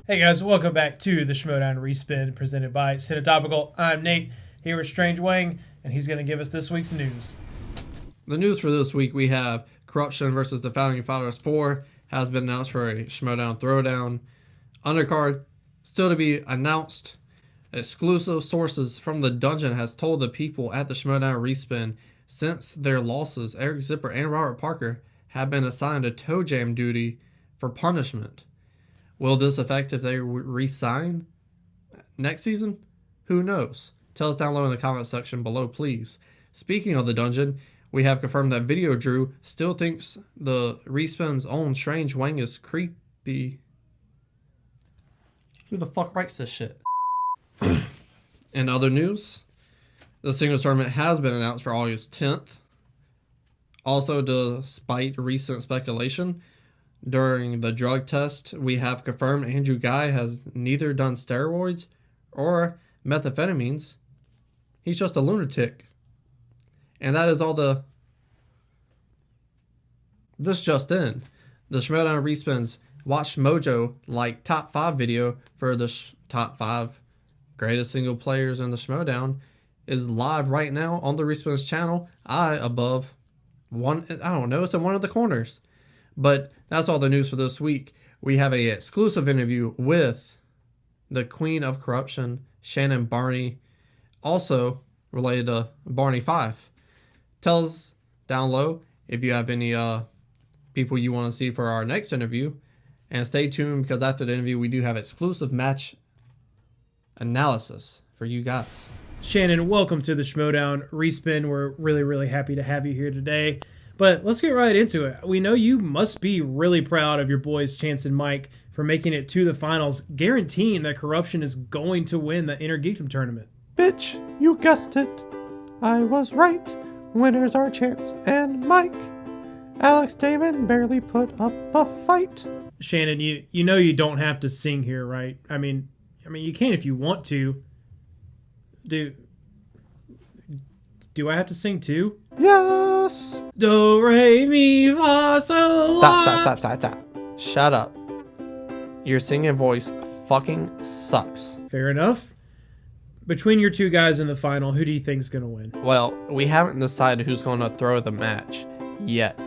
Hey guys, welcome back to the Schmoedown Respin presented by Topical. I'm Nate, here with Strange Wang, and he's going to give us this week's news. The news for this week, we have Corruption versus the Founding Fathers 4 has been announced for a Schmoedown Throwdown. Undercard still to be announced. Exclusive sources from the dungeon has told the people at the Schmoedown Respin since their losses, Eric Zipper and Robert Parker have been assigned a toe jam duty for punishment. Will this affect if they re-sign next season? Who knows? Tell us down below in the comment section below, please. Speaking of the dungeon, we have confirmed that Video Drew still thinks the Respin's own Strange Wang is creepy. Who the fuck writes this shit? In other news, the singles tournament has been announced for August 10th. Also, despite recent speculation, during the drug test, we have confirmed Andrew Guy has neither done steroids or methamphetamines. He's just a lunatic. And that is all this just in. The Schmoedown Respin's Watch Mojo like top 5 video for the top 5 greatest single players in the Schmoedown is live right now on the Respin's channel. Above one, I don't know, it's in one of the corners. But that's all the news for this week. We have an exclusive interview with the Queen of Corruption, Shannon Barney, also related to Barney 5. Tell us down below if you have any people you want to see for our next interview. And stay tuned because after the interview, we do have exclusive match analysis for you guys. Shannon, welcome to the Schmoedown Respin. We're really happy to have you here today. But let's get right into it. We know you must be really proud of your boys, Chance and Mike, for making it to the finals, guaranteeing that Corruption is going to win the Inner Geekdom tournament. Bitch, you guessed it. I was right. Winners are Chance and Mike. Alex Damon barely put up a fight. Shannon, you know you don't have to sing here, right? I mean you can if you want to. Do I have to sing too? Yes. Do, re, mi, fa, sol, la. Stop. Shut up. Your singing voice fucking sucks. Fair enough. Between your two guys in the final, who do you think's going to win? Well, we haven't decided who's going to throw the match yet.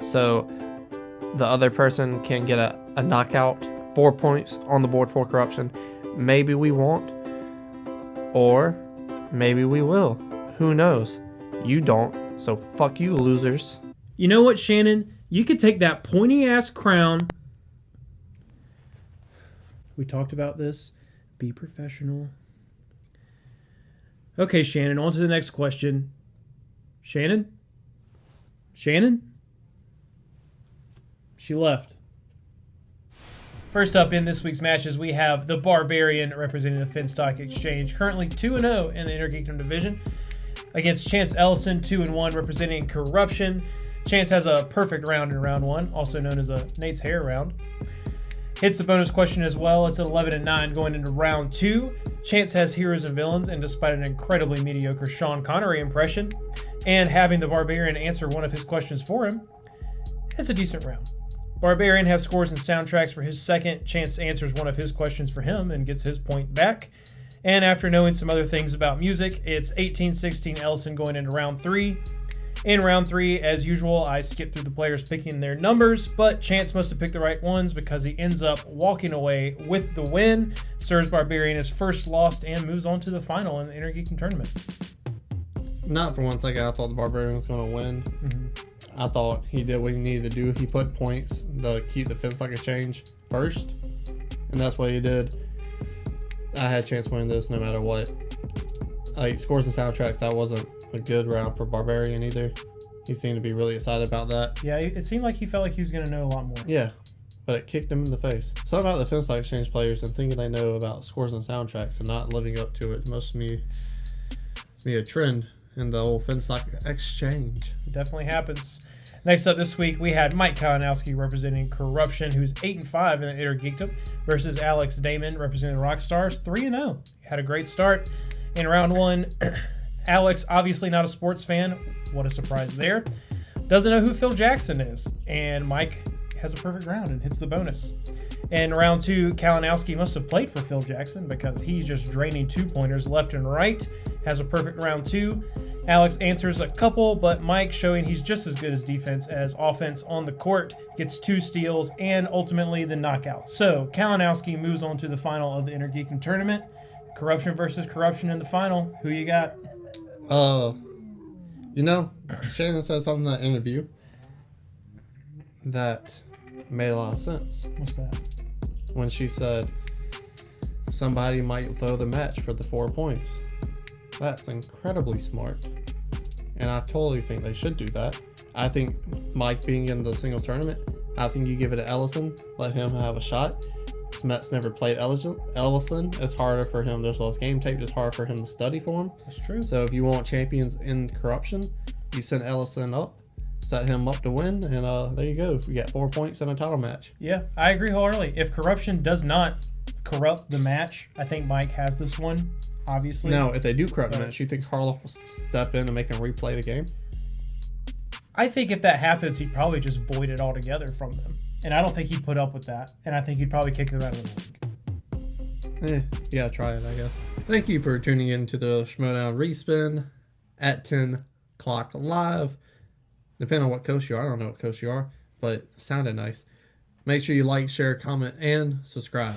So the other person can get a knockout, 4 points on the board for Corruption. Maybe we won't. Or maybe we will. Who knows? You don't, so fuck you, losers. You know what, Shannon? You could take that pointy-ass crown. We talked about this. Be professional. Okay, Shannon, on to the next question. Shannon? She left. First up in this week's matches, we have the Barbarian representing the Finstock Exchange, currently 2-0 in the Inner Geekdom division, against Chance Ellison, 2-1, representing Corruption. Chance has a perfect round in round 1, also known as a Nate's hair round. Hits the bonus question as well. It's at 11-9 going into round 2. Chance has heroes and villains, and despite an incredibly mediocre Sean Connery impression and having the Barbarian answer one of his questions for him, it's a decent round. Barbarian has scores and soundtracks for his second. Chance answers one of his questions for him and gets his point back. And after knowing some other things about music, it's 18-16 Ellison going into round 3. In round 3, as usual, I skip through the players picking their numbers, but Chance must have picked the right ones because he ends up walking away with the win. Serves Barbarian his first loss and moves on to the final in the Inner Geekdom tournament. Not for one second I thought the Barbarian was going to win. Mm-hmm. I thought he did what he needed to do. He put points to keep the Finstock Exchange first, and that's what he did. I had a chance winning this no matter what. Like, scores and soundtracks, that wasn't a good round for Barbarian either. He seemed to be really excited about that. Yeah, it seemed like he felt like he was going to know a lot more. Yeah, but it kicked him in the face. Something about the Finstock Exchange players and thinking they know about scores and soundtracks and not living up to it must be a trend in the old Finstock Exchange. It definitely happens. Next up this week, we had Mike Kalinowski representing Corruption, who's 8-5 in the Inner Geekdom, versus Alex Damon representing Rockstars, 3-0. Had a great start in round 1. Alex, obviously not a sports fan. What a surprise there. Doesn't know who Phil Jackson is. And Mike has a perfect round and hits the bonus. In round 2, Kalinowski must have played for Phil Jackson because he's just draining 2-pointers left and right. Has a perfect round 2. Alex answers a couple, but Mike, showing he's just as good as defense as offense on the court, gets 2 steals and ultimately the knockout. So Kalinowski moves on to the final of the Intergeeking tournament. Corruption versus corruption in the final. Who you got? Shannon said something in that interview that made a lot of sense. What's that? When she said somebody might throw the match for the 4 points. That's incredibly smart. And I totally think they should do that. I think Mike being in the single tournament, I think you give it to Ellison, let him have a shot. Smet's never played Ellison. It's harder for him. There's less game tape. It's hard for him to study for him. That's true. So if you want champions in corruption, you send Ellison up, set him up to win, and there you go. You got 4 points in a title match. Yeah, I agree wholeheartedly. If corruption does not corrupt the match, I think Mike has this one, obviously. Now, if they do corrupt the match, you think Harloff will step in and make him replay the game? I think if that happens, he'd probably just void it altogether from them. And I don't think he'd put up with that. And I think he'd probably kick them out of the league. Yeah, try it, I guess. Thank you for tuning in to the Schmoedown Respin at 10 o'clock live. Depending on what coast you are. I don't know what coast you are, but it sounded nice. Make sure you like, share, comment, and subscribe.